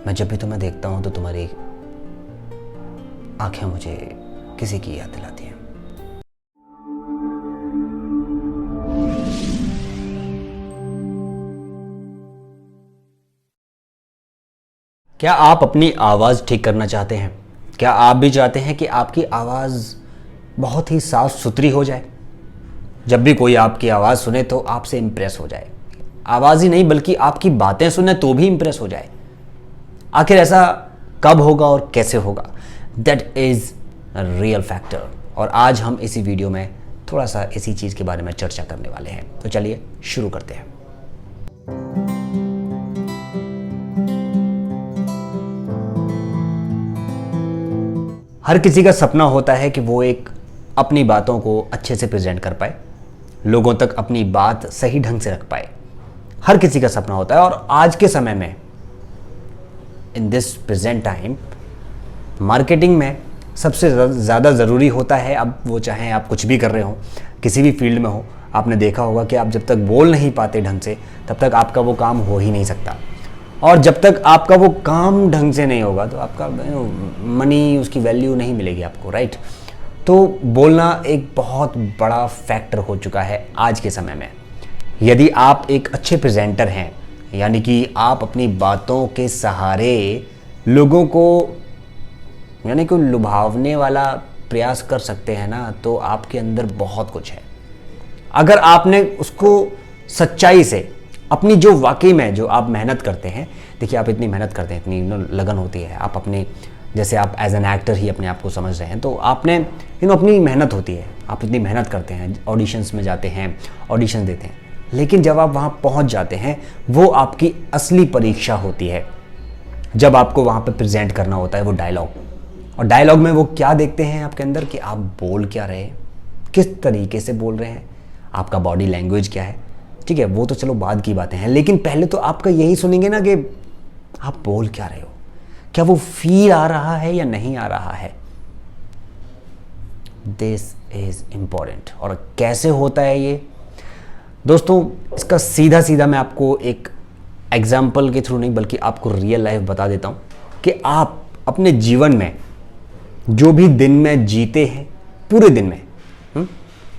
मैं जब भी तुम्हें देखता हूं तो तुम्हारी आंखें मुझे किसी की याद दिलाती हैं। क्या आप अपनी आवाज़ ठीक करना चाहते हैं? क्या आप भी चाहते हैं कि आपकी आवाज़ बहुत ही साफ सुथरी हो जाए? जब भी कोई आपकी आवाज़ सुने तो आपसे इम्प्रेस हो जाए। आवाज़ ही नहीं बल्कि आपकी बातें सुने तो भी इम्प्रेस हो जाए। आखिर ऐसा कब होगा और कैसे होगा? That is real factor. और आज हम इसी वीडियो में थोड़ा सा इसी चीज़ के बारे में चर्चा करने वाले हैं। तो चलिए शुरू करते हैं। हर किसी का सपना होता है कि वो एक अपनी बातों को अच्छे से प्रेजेंट कर पाए, लोगों तक अपनी बात सही ढंग से रख पाए। हर किसी का सपना होता है। और आज के समय में, in this present time, marketing में सबसे ज़्यादा ज़रूरी होता है, अब वो चाहे आप कुछ भी कर रहे हो, किसी भी फील्ड में हो, आपने देखा होगा कि आप जब तक बोल नहीं पाते ढंग से तब तक आपका वो काम हो ही नहीं सकता। और जब तक आपका वो काम ढंग से नहीं होगा तो आपका मनी, उसकी वैल्यू नहीं मिलेगी आपको, राइट? तो बोलना एक बहुत बड़ा फैक्टर हो चुका है आज के समय में। यदि आप एक अच्छे प्रेजेंटर हैं, यानी कि आप अपनी बातों के सहारे लोगों को यानी कि लुभावने वाला प्रयास कर सकते हैं ना, तो आपके अंदर बहुत कुछ है। अगर आपने उसको सच्चाई से अपनी जो वाकई में जो आप मेहनत करते हैं, देखिए आप इतनी मेहनत करते हैं, इतनी लगन होती है, आप अपने जैसे आप एज एन एक्टर ही अपने आप को समझ रहे हैं, तो आपने अपनी मेहनत होती है, आप इतनी मेहनत करते हैं, ऑडिशंस में जाते हैं, ऑडिशन देते हैं, लेकिन जब आप वहाँ पहुँच जाते हैं वो आपकी असली परीक्षा होती है। जब आपको वहाँ पे प्रेजेंट करना होता है वो डायलॉग, और डायलॉग में वो क्या देखते हैं आपके अंदर कि आप बोल क्या रहे हैं, किस तरीके से बोल रहे हैं, आपका बॉडी लैंग्वेज क्या है। ठीक है, वो तो चलो बाद की बातें हैं, लेकिन पहले तो आपका यही सुनेंगे ना कि आप बोल क्या रहे हो, क्या वो फील आ रहा है या नहीं आ रहा है। This is important. और कैसे होता है ये दोस्तों, इसका सीधा सीधा मैं आपको एक एग्जाम्पल के थ्रू नहीं बल्कि आपको रियल लाइफ बता देता हूँ कि आप अपने जीवन में जो भी दिन में जीते हैं, पूरे दिन में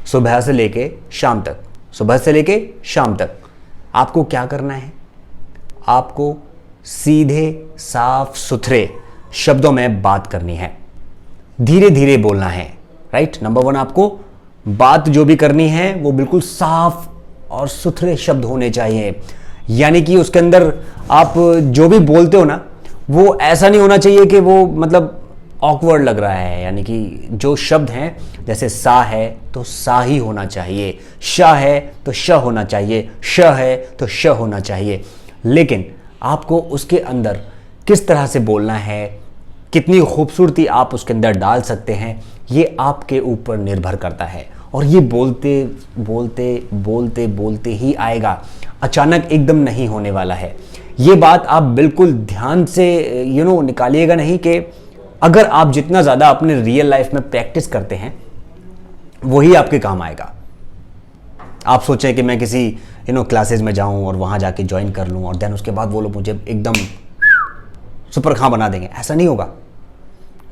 सुबह से लेके शाम तक, सुबह से लेके शाम तक आपको क्या करना है? आपको सीधे साफ सुथरे शब्दों में बात करनी है, धीरे धीरे बोलना है, राइट? नंबर वन, आपको बात जो भी करनी है वो बिल्कुल साफ और सुथरे शब्द होने चाहिए। यानी कि उसके अंदर आप जो भी बोलते हो ना, वो ऐसा नहीं होना चाहिए कि वो मतलब ऑकवर्ड लग रहा है। यानी कि जो शब्द हैं, जैसे सा है तो सा ही होना चाहिए, श है तो श होना चाहिए, श है तो श होना चाहिए। लेकिन आपको उसके अंदर किस तरह से बोलना है, कितनी खूबसूरती आप उसके अंदर डाल सकते हैं, ये आपके ऊपर निर्भर करता है। और ये बोलते बोलते बोलते बोलते ही आएगा, अचानक एकदम नहीं होने वाला है। ये बात आप बिल्कुल ध्यान से निकालिएगा नहीं कि अगर आप जितना ज़्यादा अपने रियल लाइफ में प्रैक्टिस करते हैं वही आपके काम आएगा। आप सोचें कि मैं किसी क्लासेस में जाऊं और वहाँ जाके ज्वाइन कर लूं और देन उसके बाद वो लोग मुझे एकदम सुपर खां बना देंगे, ऐसा नहीं होगा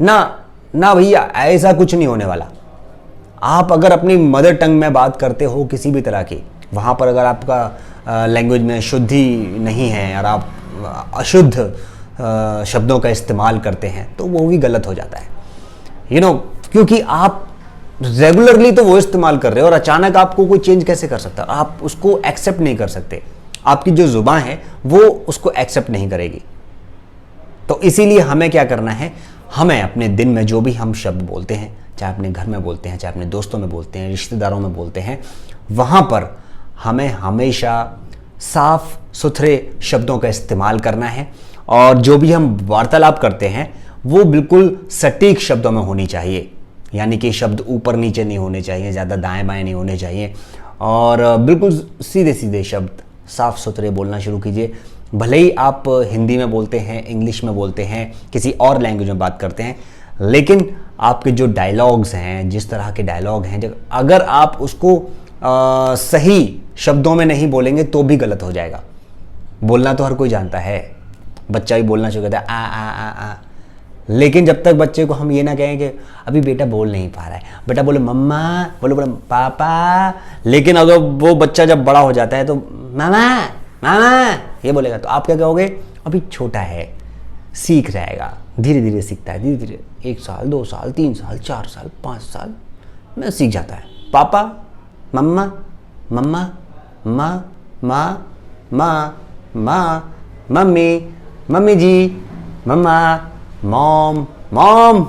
ना। ना भैया, ऐसा कुछ नहीं होने वाला। आप अगर अपनी मदर टंग में बात करते हो किसी भी तरह की, वहाँ पर अगर आपका लैंग्वेज में शुद्धि नहीं है और आप अशुद्ध शब्दों का इस्तेमाल करते हैं तो वो भी गलत हो जाता है। क्योंकि आप रेगुलरली तो वो इस्तेमाल कर रहे हो और अचानक आपको कोई चेंज कैसे कर सकता है? आप उसको एक्सेप्ट नहीं कर सकते, आपकी जो जुबान है वो उसको एक्सेप्ट नहीं करेगी। तो इसीलिए हमें क्या करना है, हमें अपने दिन में जो भी हम शब्द बोलते हैं, चाहे अपने घर में बोलते हैं, चाहे अपने दोस्तों में बोलते हैं, रिश्तेदारों में बोलते हैं, वहाँ पर हमें हमेशा साफ सुथरे शब्दों का इस्तेमाल करना है। और जो भी हम वार्तालाप करते हैं वो बिल्कुल सटीक शब्दों में होनी चाहिए। यानी कि शब्द ऊपर नीचे नहीं होने चाहिए, ज़्यादा दाएं बाएं नहीं होने चाहिए, और बिल्कुल सीधे सीधे शब्द साफ सुथरे बोलना शुरू कीजिए। भले ही आप हिंदी में बोलते हैं, इंग्लिश में बोलते हैं, किसी और लैंग्वेज में बात करते हैं, लेकिन आपके जो डायलॉग्स हैं, जिस तरह के डायलॉग हैं, अगर आप उसको सही शब्दों में नहीं बोलेंगे तो भी गलत हो जाएगा। बोलना तो हर कोई जानता है, बच्चा भी बोलना शुरू करता है आ। लेकिन जब तक बच्चे को हम ये ना कहें कि अभी बेटा बोल नहीं पा रहा है, बेटा बोले मम्मा, बोले बोले पापा, लेकिन अगर वो बच्चा जब बड़ा हो जाता है तो मामा मामा ये बोलेगा, तो आप क्या कहोगे, अभी छोटा है, सीख जाएगा, धीरे धीरे सीखता है, धीरे धीरे 1 साल 2 साल 3 साल 4 साल 5 साल में सीख जाता है। पापा मम्मा मम्मा माँ माँ माँ माँ, मम्मी मम्मी जी, मम्मा मॉम मॉम,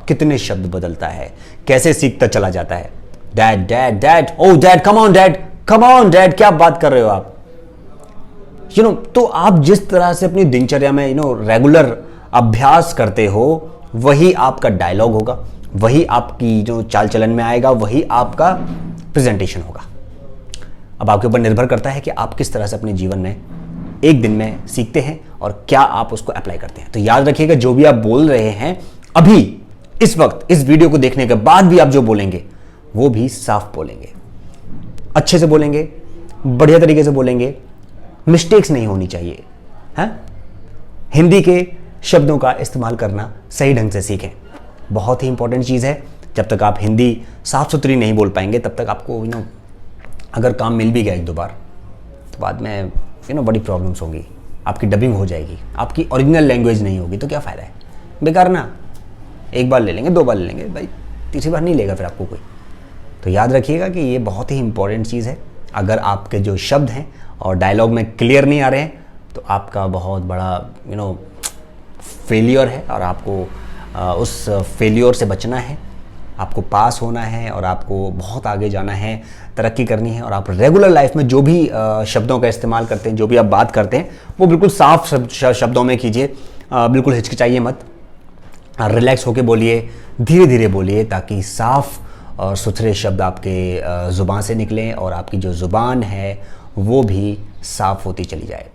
कितने शब्द बदलता है, कैसे सीखता चला जाता है। Dad dad dad, oh dad come on dad, come on dad, क्या बात कर रहे हो आप, तो आप जिस तरह से अपनी दिनचर्या में रेगुलर अभ्यास करते हो, वही आपका डायलॉग होगा, वही आपकी जो चाल चलन में आएगा, वही आपका प्रेजेंटेशन होगा। अब आपके ऊपर निर्भर करता है कि आप किस तरह से अपने जीवन में एक दिन में सीखते हैं और क्या आप उसको अप्लाई करते हैं। तो याद रखिएगा, जो भी आप बोल रहे हैं अभी इस वक्त इस वीडियो को देखने के बाद भी आप जो बोलेंगे वो भी साफ बोलेंगे, अच्छे से बोलेंगे, बढ़िया तरीके से बोलेंगे, मिस्टेक्स नहीं होनी चाहिए। हाँ, हिंदी के शब्दों का इस्तेमाल करना सही ढंग से सीखें, बहुत ही इंपॉर्टेंट चीज़ है। जब तक आप हिंदी साफ सुथरी नहीं बोल पाएंगे तब तक आपको अगर काम मिल भी गया 1-2 बार तो बाद में बड़ी प्रॉब्लम्स होंगी, आपकी डबिंग हो जाएगी, आपकी ओरिजिनल लैंग्वेज नहीं होगी, तो क्या फ़ायदा है, बेकार ना। 1 बार ले लेंगे, 2 बार ले लेंगे भाई, तीसरी बार नहीं लेगा फिर आपको कोई। तो याद रखिएगा कि ये बहुत ही इंपॉर्टेंट चीज़ है। अगर आपके जो शब्द हैं और डायलॉग में क्लियर नहीं आ रहे हैं तो आपका बहुत बड़ा फेलियर है, और आपको उस फेलियर से बचना है, आपको पास होना है और आपको बहुत आगे जाना है, तरक्की करनी है। और आप रेगुलर लाइफ में जो भी शब्दों का इस्तेमाल करते हैं, जो भी आप बात करते हैं, वो बिल्कुल साफ शब्दों में कीजिए, बिल्कुल हिचकिचाइए मत, रिलैक्स होके बोलिए, धीरे धीरे बोलिए, ताकि साफ और सुथरे शब्द आपके ज़ुबान से निकलें और आपकी जो ज़ुबान है वो भी साफ होती चली जाए।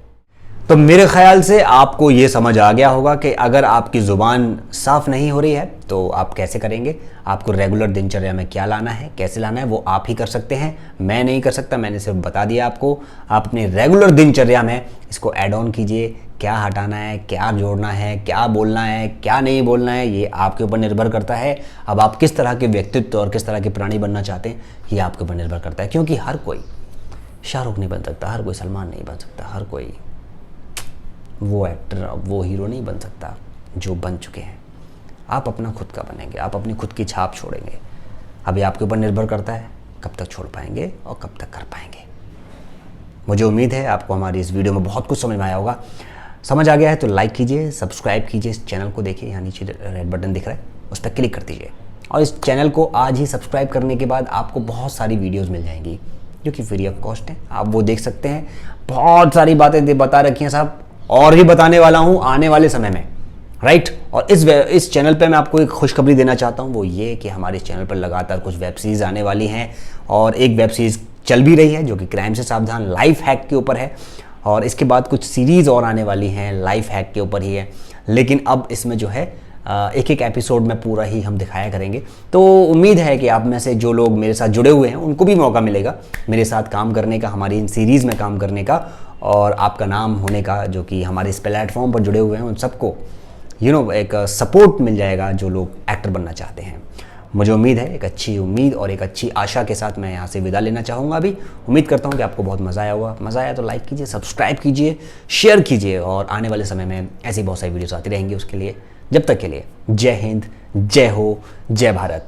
तो मेरे ख्याल से आपको ये समझ आ गया होगा कि अगर आपकी ज़ुबान साफ़ नहीं हो रही है तो आप कैसे करेंगे, आपको रेगुलर दिनचर्या में क्या लाना है, कैसे लाना है, वो आप ही कर सकते हैं, मैं नहीं कर सकता, मैंने सिर्फ बता दिया आपको। आप अपने रेगुलर दिनचर्या में इसको ऐड ऑन कीजिए, क्या हटाना है, क्या जोड़ना है, क्या बोलना है, क्या नहीं बोलना है, ये आपके ऊपर निर्भर करता है। अब आप किस तरह के व्यक्तित्व और किस तरह के प्राणी बनना चाहते हैं, ये आपके ऊपर निर्भर करता है। क्योंकि हर कोई शाहरुख नहीं बन सकता, हर कोई सलमान नहीं बन सकता, हर कोई वो एक्टर वो हीरो नहीं बन सकता जो बन चुके हैं। आप अपना खुद का बनेंगे, आप अपनी खुद की छाप छोड़ेंगे। अभी आपके ऊपर निर्भर करता है कब तक छोड़ पाएंगे और कब तक कर पाएंगे। मुझे उम्मीद है आपको हमारी इस वीडियो में बहुत कुछ समझ में आया होगा। समझ आ गया है तो लाइक कीजिए, सब्सक्राइब कीजिए इस चैनल को। देखिए यहाँ नीचे रेड बटन दिख रहा है, उस पर क्लिक कर दीजिए और इस चैनल को आज ही सब्सक्राइब करने के बाद आपको बहुत सारी वीडियोज़ मिल जाएंगी जो कि फ्री ऑफ कॉस्ट है, आप वो देख सकते हैं। बहुत सारी बातें बता रखी हैं साहब, और भी बताने वाला हूं आने वाले समय में, राइट। और इस चैनल पे मैं आपको एक खुशखबरी देना चाहता हूं, वो ये कि हमारे इस चैनल पर लगातार कुछ वेब सीरीज़ आने वाली हैं, और एक वेब सीरीज़ चल भी रही है जो कि क्राइम से सावधान लाइफ हैक के ऊपर है, और इसके बाद कुछ सीरीज़ और आने वाली हैं लाइफ हैक के ऊपर ही है। लेकिन अब इसमें जो है एक एक एपिसोड में पूरा ही हम दिखाया करेंगे। तो उम्मीद है कि आप में से जो लोग मेरे साथ जुड़े हुए हैं उनको भी मौका मिलेगा मेरे साथ काम करने का, हमारी इन सीरीज़ में काम करने का, और आपका नाम होने का, जो कि हमारे इस प्लेटफॉर्म पर जुड़े हुए हैं उन सबको एक सपोर्ट मिल जाएगा जो लोग एक्टर बनना चाहते हैं। मुझे उम्मीद है, एक अच्छी उम्मीद और एक अच्छी आशा के साथ मैं यहाँ से विदा लेना चाहूँगा। अभी उम्मीद करता हूँ कि आपको बहुत मज़ा आया होगा। मज़ा आया तो लाइक कीजिए, सब्सक्राइब कीजिए, शेयर कीजिए, और आने वाले समय में ऐसी बहुत सारी वीडियोस आती रहेंगी। उसके लिए जब तक के लिए जय हिंद, जय हो, जय भारत।